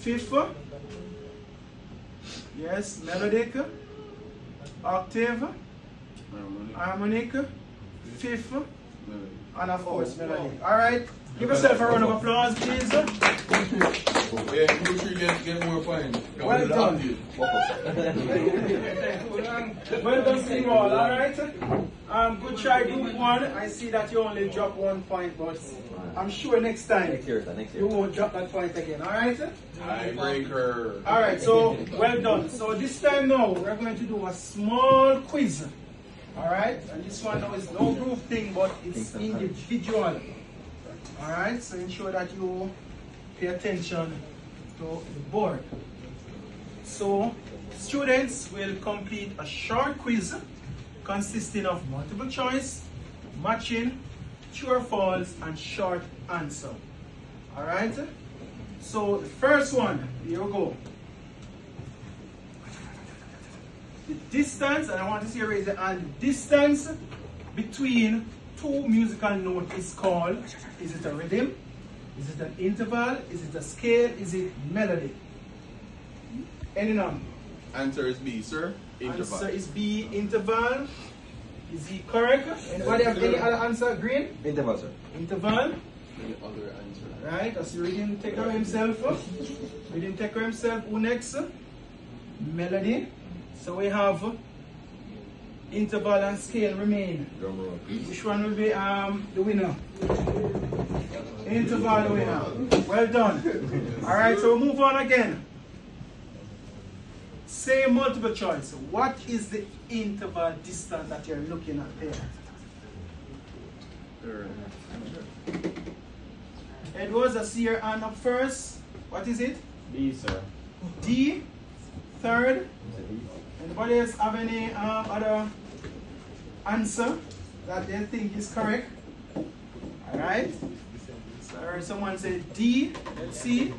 fifth, yes, melodic, octave, harmonic, fifth, and of course melodic. Alright, give yourself a round of applause, please. Yeah, make sure you get more points. Well done. Well done, Steve All. Alright. Good try, group one. I see that you only dropped 1 point, but I'm sure next time Next year. you won't drop that point again. Alright? Tiebreaker. Alright, so well done. So this time now, we're going to do a small quiz. Alright? And this one now is no group thing, but it's individual. Alright? So ensure that you pay attention to the board. So students will complete a short quiz consisting of multiple choice, matching, true or false, and short answer. Alright? So the first one, here we go. The distance, and I want to see you raise your hand, the distance between two musical notes is called, is it a rhythm? Is it an interval? Is it a scale? Is it melody? Any number? Answer is B, sir. Interval. Answer is B, interval. Is he correct? Anybody have any other answer? Green? Interval, sir. Interval. Any other answer? Right, as you didn't take care of himself. We didn't take care of himself. Who next? Melody. So we have interval and scale remain. Drum roll. Which one will be the winner? Interval the winner. Well done. Alright, so we'll move on again. Say multiple choice. What is the interval distance that you're looking at there? Third. Edwards, I see your hand up first. What is it? B, sir. D, third. Anybody else have any other answer that they think is correct? Alright. So I heard someone say D. Let's see.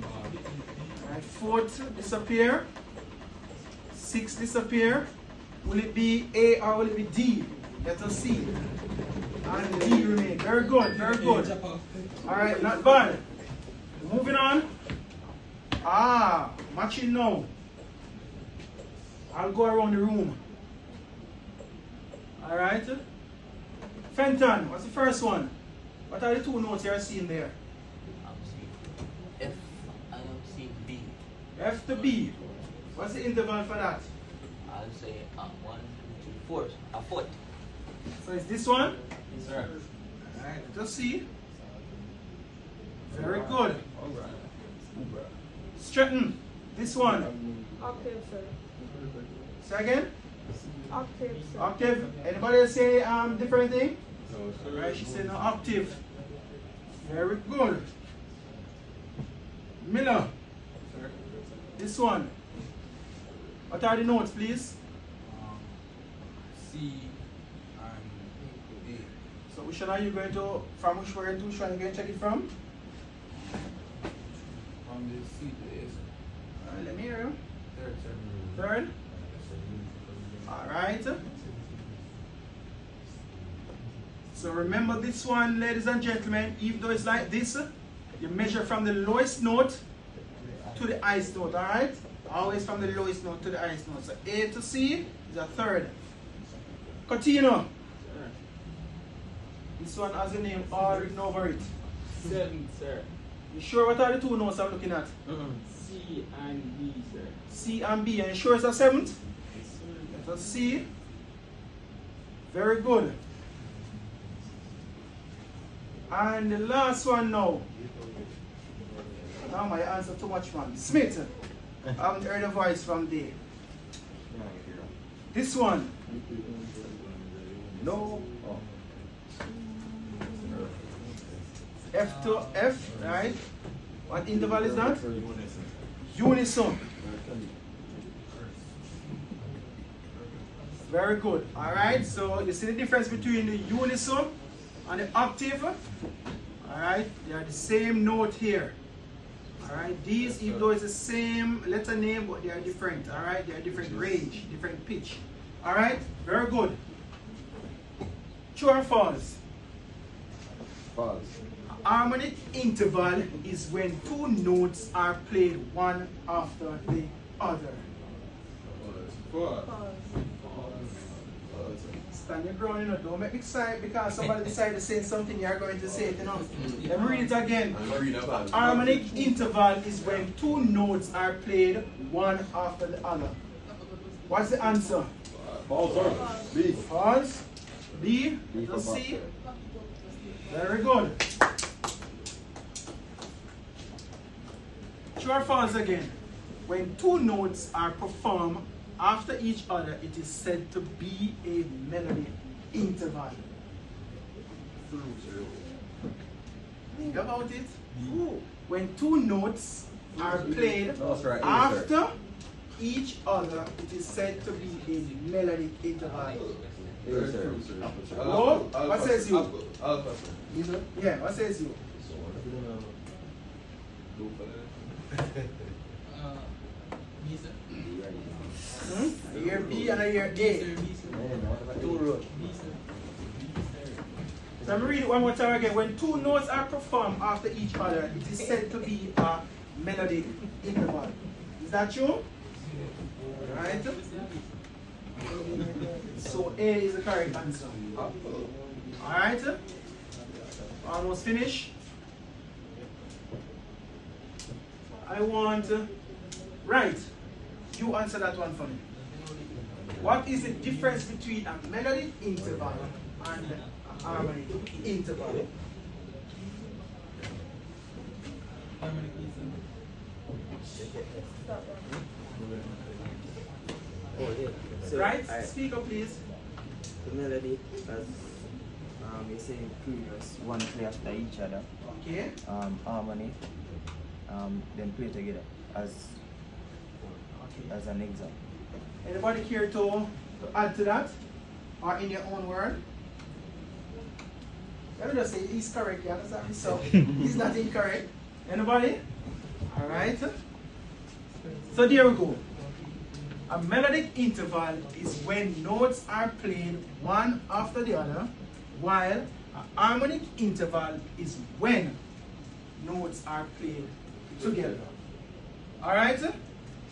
Alright, fourth disappear. Six disappear. Will it be A or will it be D? Let us see. And D remain. Very good, very good. Alright, not bad. Moving on. Matching now. I'll go around the room. Alright. Fenton, what's the first one? What are the two notes you're seeing there? I'm seeing F and I'm seeing B. F to B. What's the interval for that? I'll say 1, 2, 3, 4. A foot. So it's this one? Yes, sir. Alright, let us see. Very good. Stratton, this one. Octave, sir. Say again? Octave, sir. Octave. Anybody else say different thing? No, sir. Right, she said no octave. Very good. Miller, this one. What are the notes, please? C and A. So which one are you going to, from which one to which one are you going to check it from? From the C to A, sir. Alright, let me hear you. Third, sir. Third. Alright. So remember this one, ladies and gentlemen, even though it's like this, you measure from the lowest note to the highest note, alright? Always from the lowest note to the highest note. So A to C is a third. Continue. This one has a name all written over it. 7, sir. You sure what are the two notes I'm looking at? C and B, sir. C and B. Are you sure it's a seventh? Let us see. Very good. And the last one now. Now my answer too much, man. Smith. I haven't heard a voice from there. This one. No. Oh. F to F, right? What interval is that? Unison. Very good. Alright, so you see the difference between the unison and the octave? Alright, they are the same note here. Alright, these, even though it's the same letter name, but they are different. Alright, they are different range, different pitch. Alright, very good. True or false? False. harmonic interval is when two notes are played one after the other. Pause. Pause. Stand your ground, you know, don't make me decide because somebody decided to say something, you're going to say it, you know. Let me read it again. I'm gonna read that back. Harmonic interval is when two notes are played one after the other. What's the answer? Pause, sir. B. Pause. B. Let's see. Very good. True or false again? When two notes are performed after each other, it is said to be a melody interval. Think about it. When two notes are played That's right, after each other, it is said to be a melodic interval. Yes, sir. Oh, what says you? Alpha, sir. Yeah, what says you? Visa. Hmm? A year B and a year A. Two road. Let me read it one more time again. When two notes are performed after each other, it is said to be a melodic interval. Is that true? Right? So A is the correct answer. Alright? Almost finished. I want, right, you answer that one for me. What is the difference between a melodic interval and a harmonic interval? Oh, yeah. So Right? I, Speak up, please. the melody, as you say, previous, one play after each other. Okay. Harmony, then play together as an example. Anybody care to add to that? Or in your own word? Let me just say he's correct, you understand me? So he's not incorrect. Anybody? Alright. So there we go. A melodic interval is when notes are played one after the other, while a harmonic interval is when notes are played together. Alright?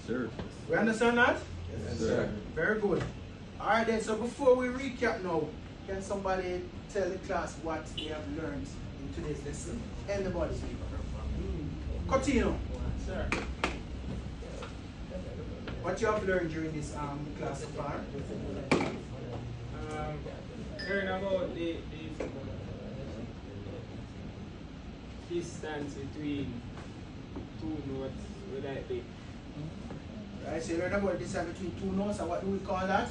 Sir. We understand that? Yes, sir. Very good. Alright then, so before we recap now, can somebody tell the class what we have learned in today's lesson? Anybody? Cotino, Sir. what you have learned during this class so far? Learn about the distance between two notes without the Right, so you learned about this between two notes, and what do we call that?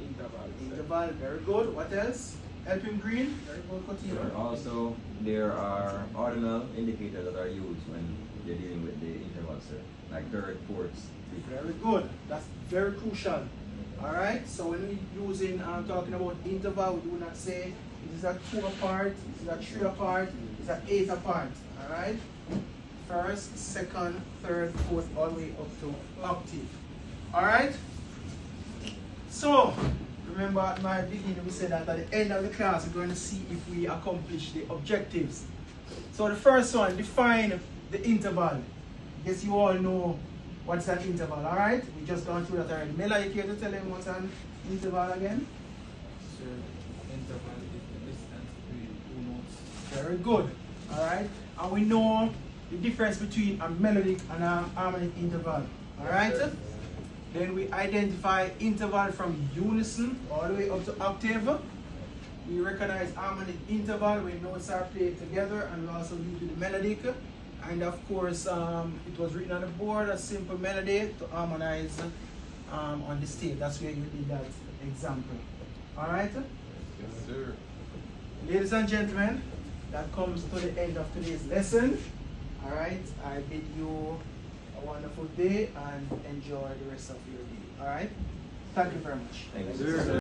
intervals. Interval, very good. What else? Help him green, very good, Sir, Cotino. also, there are ordinal indicators that are used when you're dealing with the intervals, sir. Like third, fourths. Very good. That's very crucial. Alright, so when we're using talking about interval, we do not say it is a 2 apart, it is a 3 apart, it is a 8 apart. Alright? First, second, third, fourth, all the way up to octave. Alright? So remember at my beginning we said that at the end of the class we're going to see if we accomplish the objectives. So the first one, define the interval. Guess you all know what's an interval, alright? We just gone through that already. Mela, you care to tell them what's an interval again? Sir, interval is the distance between two notes. Very good, alright? And we know the difference between a melodic and a harmonic interval, alright? Then we identify interval from unison all the way up to octave. We recognize harmonic interval when notes are played together, and we also use the melodic. And of course, it was written on the board, a simple melody to harmonize on the stage. That's where you did that example. Alright? Yes, sir. Ladies and gentlemen, that comes to the end of today's lesson. Alright, I bid you a wonderful day and enjoy the rest of your day. Alright? Thank you very much. Thank you, sir.